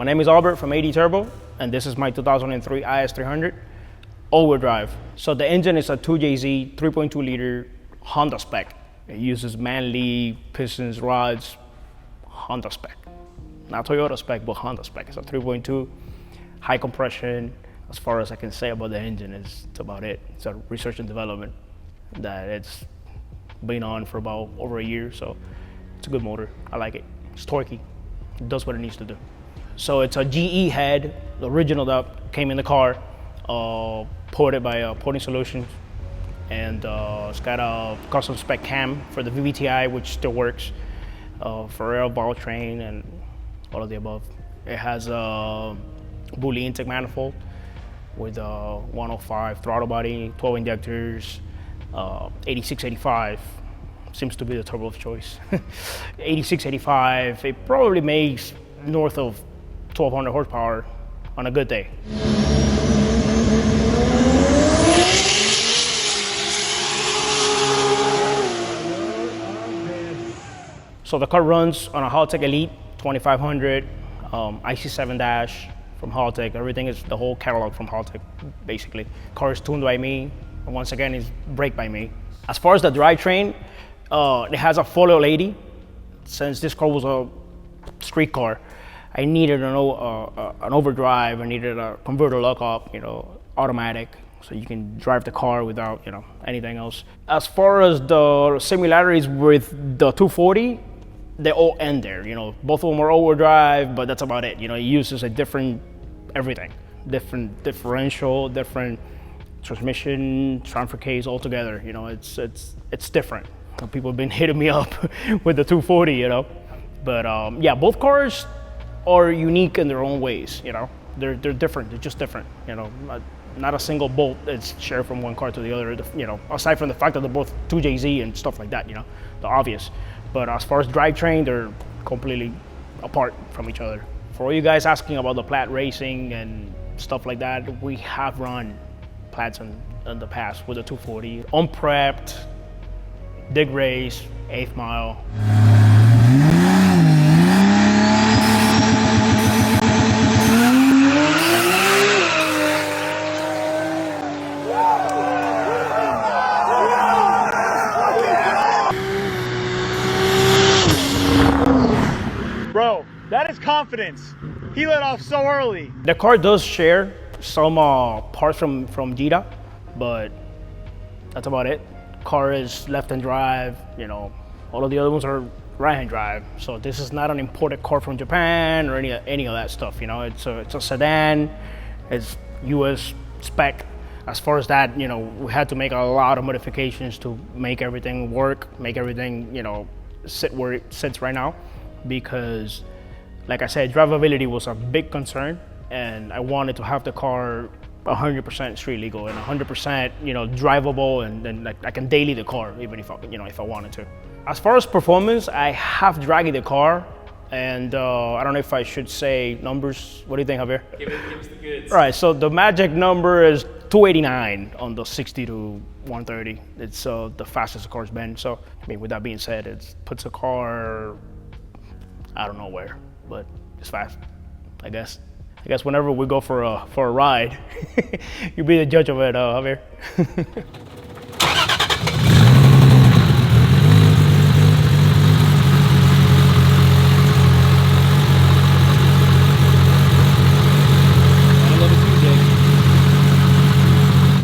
name is Albert from ADTurbo, and this is my 2003 IS300 all-wheel drive. So the engine is a 2JZ 3.2 liter Honda spec. It uses Manley pistons, rods, Honda spec. Not Toyota spec, but Honda spec. It's a 3.2, high compression. As far as I can say about the engine, it's about it. It's a research and development that it's been on for about over a year, so it's a good motor. I like it. It's torquey. It does what it needs to do. So it's a GE head, the original that came in the car, ported by Porting Solutions, and it's got a custom spec cam for the VVTi, which still works, for Drivetrain and all of the above. It has a Bully intake manifold with a 105 throttle body, 12 injectors, 8685 seems to be the turbo of choice. 8685, it probably makes north of 1200 horsepower on a good day. So the car runs on a Haltech Elite 2500, IC7 dash from Haltech. Everything is the whole catalog from Haltech, basically. Car is tuned by me, and once again, it's braked by me. As far as the drivetrain, it has a 480. Since this car was a street car, I needed an overdrive. I needed a converter lockup, automatic, so you can drive the car without, anything else. As far as the similarities with the 240, they all end there. Both of them are all-wheel drive, but that's about it. It uses a different everything, different differential, different transmission, transfer case altogether. It's different. People have been hitting me up with the 240, But yeah, both cars are unique in their own ways. They're different. They're just different. Not a single bolt is shared from one car to the other. Aside from the fact that they're both 2JZ and stuff like that. The obvious. But as far as drivetrain, they're completely apart from each other. For all you guys asking about the Plaid racing and stuff like that, we have run Plaids in the past with the 240. Unprepped, dig race, 8th mile. Bro, that is confidence. He let off so early. The car does share some parts from Jita, but that's about it. Car is left-hand drive, all of the other ones are right-hand drive. So this is not an imported car from Japan or any of that stuff. It's a sedan, it's US spec. As far as that, we had to make a lot of modifications to make everything work, make everything, sit where it sits right now. Because, like I said, drivability was a big concern, and I wanted to have the car 100% street legal and 100% drivable, and then I can daily the car even if I wanted to. As far as performance, I have dragged the car, and I don't know if I should say numbers. What do you think, Javier? Give us the goods. All right, so the magic number is 289 on the 60 to 130. It's the fastest the car's been. So with that being said, it puts the car, I don't know where, but it's fast, I guess. I guess whenever we go for a ride, you'll be the judge of it, Javier.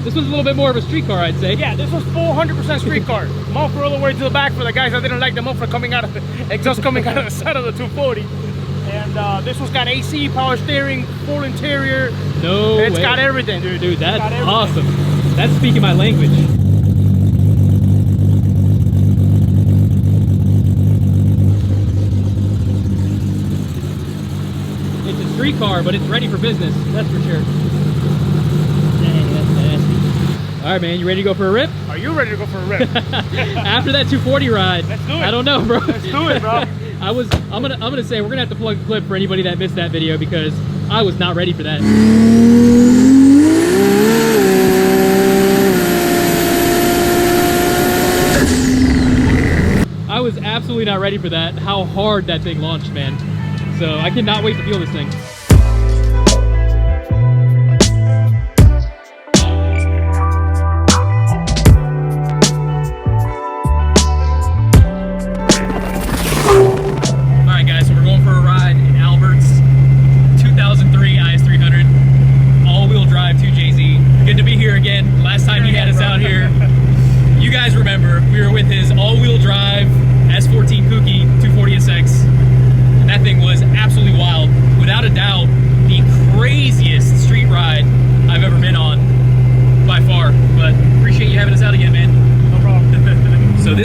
This was a little bit more of a street car, I'd say. Yeah, this was 400% street car. Muffler all the way to the back for the guys that didn't like the muffler coming out of the exhaust coming out of the side of the 240. And this one's got AC, power steering, full interior. No It's way. got everything, dude. Dude, that's awesome. That's speaking my language. It's a street car, but it's ready for business. That's for sure. Dang, that's nasty. All right, man, you ready to go for a rip? Are you ready to go for a rip? After that 240 ride, Let's do it. I don't know, bro. Let's do it, bro. I'm gonna say we're gonna have to plug the clip for anybody that missed that video because I was not ready for that. I was absolutely not ready for that. How hard that thing launched, man. So I cannot wait to feel this thing.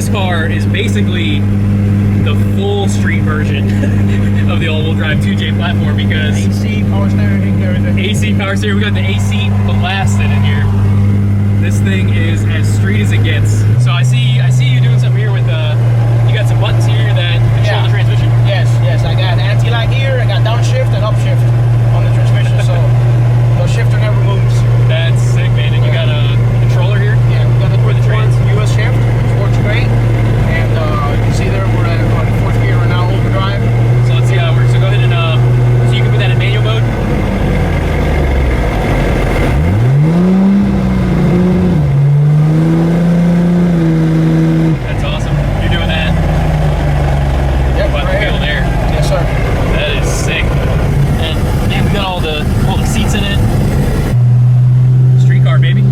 this car is basically the full street version of the all-wheel drive 2J platform because AC, power steering, everything. AC power steering. We got the AC blasted in here. This thing is as street as it gets. So I see you doing something here with you got some buttons here that control the transmission. Yes, I got anti-lock here, I got downshift and upshift on the transmission, so the shifter never moves. That's sick, man. And you got a controller here? Yeah, we got the US shift, works great. And you can see there we're on 4th gear right now, overdrive. So let's see how it works. So go ahead and so you can put that in manual mode. That's awesome. You're doing that. Yep, About right the wheel there. Yes, sir. That is sick. And man, we got all the seats in it. Street car, baby.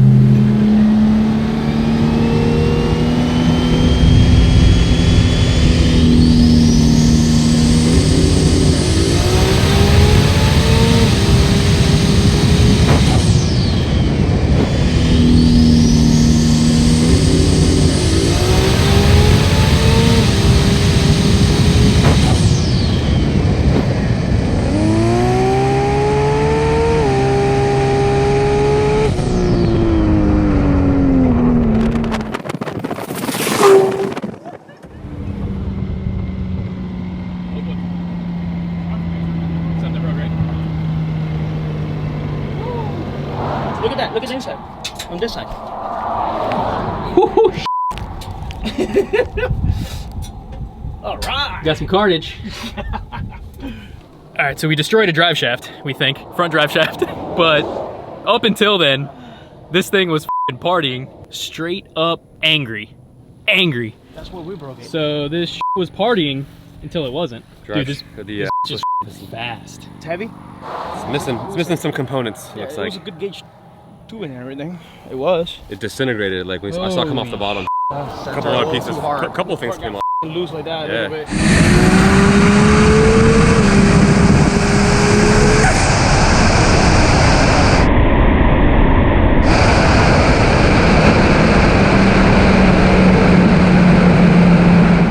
Look at that, look at the inside, on this side. All right. Got some carnage. All right, so we destroyed a drive shaft, we think, front drive shaft. But up until then, this thing was f***ing partying, straight up angry. Angry. That's what we broke it. So this was partying until it wasn't. Drive, Dude, this just was fast. It's heavy. it's missing some components. Yeah, looks it like was a good gauge tube and everything. It was. it disintegrated. Like I saw it come off the bottom. A couple other pieces. A couple of things came off. Loose like that a Yeah. little bit.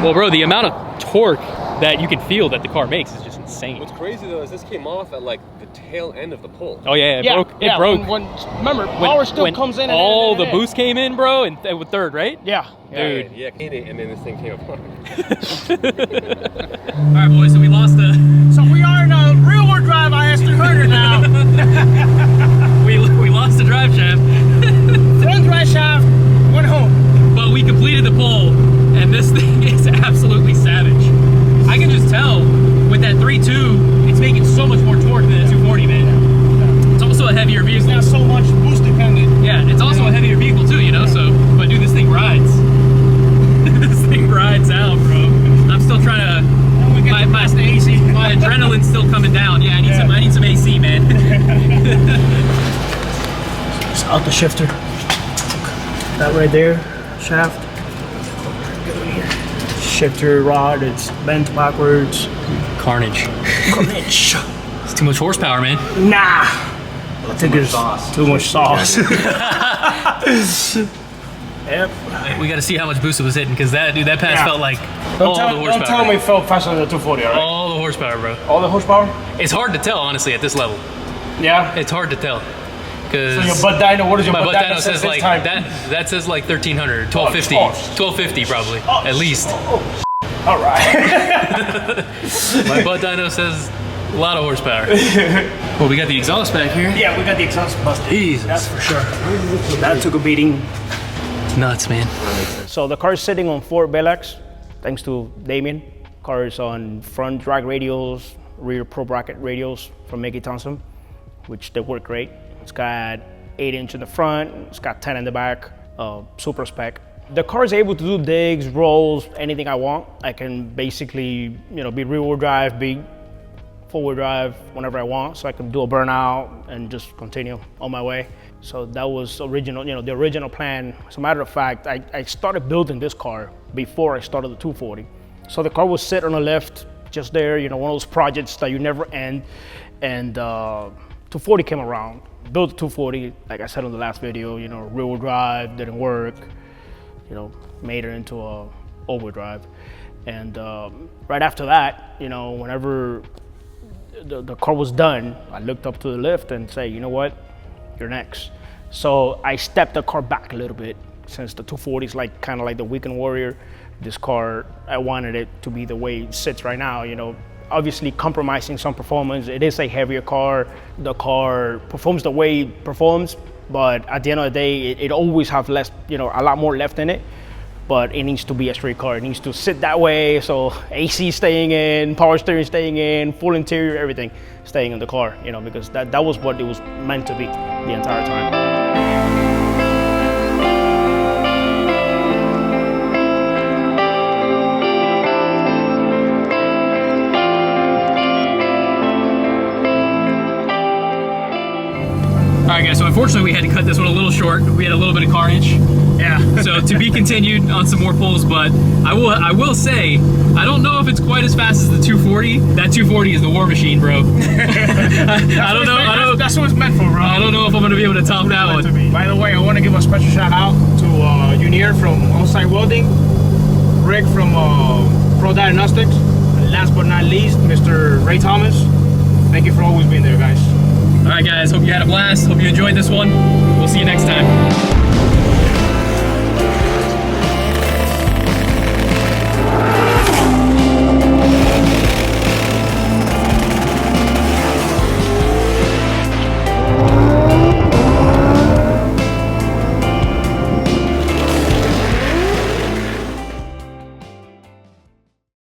Well, bro, the amount of torque that you can feel that the car makes is just insane. What's crazy though is this came off at like the tail end of the pull. Oh yeah, it broke. It broke. Remember, power still comes in. All the boost came in, bro, and with third, right? Yeah. Dude. Yeah, and then this thing came apart. All right, boys. So we lost the. So we are in a rear-wheel drive IS300 now. we lost the drive shaft. Front drive shaft went home. But we completed the pull, and this thing is absolutely savage. I can just tell with that 3.2, it's making so much more torque than the 240, man. It's also a heavier vehicle. It's not so much boost dependent. Yeah, it's also a heavier vehicle too, you know. So, but dude, this thing rides. This thing rides out, bro. I'm still trying to. My adrenaline's still coming down. Yeah, I need some AC, man. It's out the shifter. That right there, shaft. Shifter rod, it's bent backwards. Carnage. Carnage. It's too much horsepower, man. Nah. I think it's too much sauce. Yep. We got to see how much boost it was hitting, because that pass felt like all the horsepower. Don't tell me it felt faster than the 240, all right? All the horsepower, bro. All the horsepower? It's hard to tell, honestly, at this level. Yeah. It's hard to tell. Cause So your butt dyno, what does your my butt dyno says this like time? that says like 1300, 1250, 1250 probably, at least. All right. My butt dyno says a lot of horsepower. Well, we got the exhaust back here. Yeah, we got the exhaust busted. Jesus. That's for sure. That took a beating. It's nuts, man. So the car is sitting on 4 Belex, thanks to Damien. Car is on front drag radials, rear pro bracket radials from Mickey Thompson, which they work great. It's got 8-inch in the front, it's got 10 in the back, super spec. The car is able to do digs, rolls, anything I want. I can basically, be rear-wheel drive, be forward drive whenever I want, so I can do a burnout and just continue on my way. So that was original, the original plan. As a matter of fact, I started building this car before I started the 240. So the car will sit on the lift, just there, one of those projects that you never end. And 240 came around. Built the 240, like I said on the last video, rear-wheel drive, didn't work. Made it into a all-wheel drive. And right after that, you know, whenever the car was done, I looked up to the lift and say, you know what, you're next. So I stepped the car back a little bit, since the 240 is like kind of like the weekend warrior. This car, I wanted it to be the way it sits right now, you know, obviously compromising some performance. It is a heavier car. The car performs the way it performs, but at the end of the day, it always has less, you know, a lot more left in it. But it needs to be a straight car. It needs to sit that way, so AC staying in, power steering staying in, full interior, everything staying in the car, you know, because that was what it was meant to be the entire time. All right, guys, so unfortunately we had to cut this one a little short. We had a little bit of carnage. Yeah. So to be continued on some more pulls, but I will say, I don't know if it's quite as fast as the 240. That 240 is the war machine, bro. I don't know. That's what it's meant for, bro. I don't know if I'm gonna be able to top that one. By the way, I want to give a special shout out to Junior from On-Site Welding, Rick from Pro Diagnostics, and last but not least, Mr. Ray Thomas. Thank you for always being there, guys. All right, guys, hope you had a blast. Hope you enjoyed this one. We'll see you next time.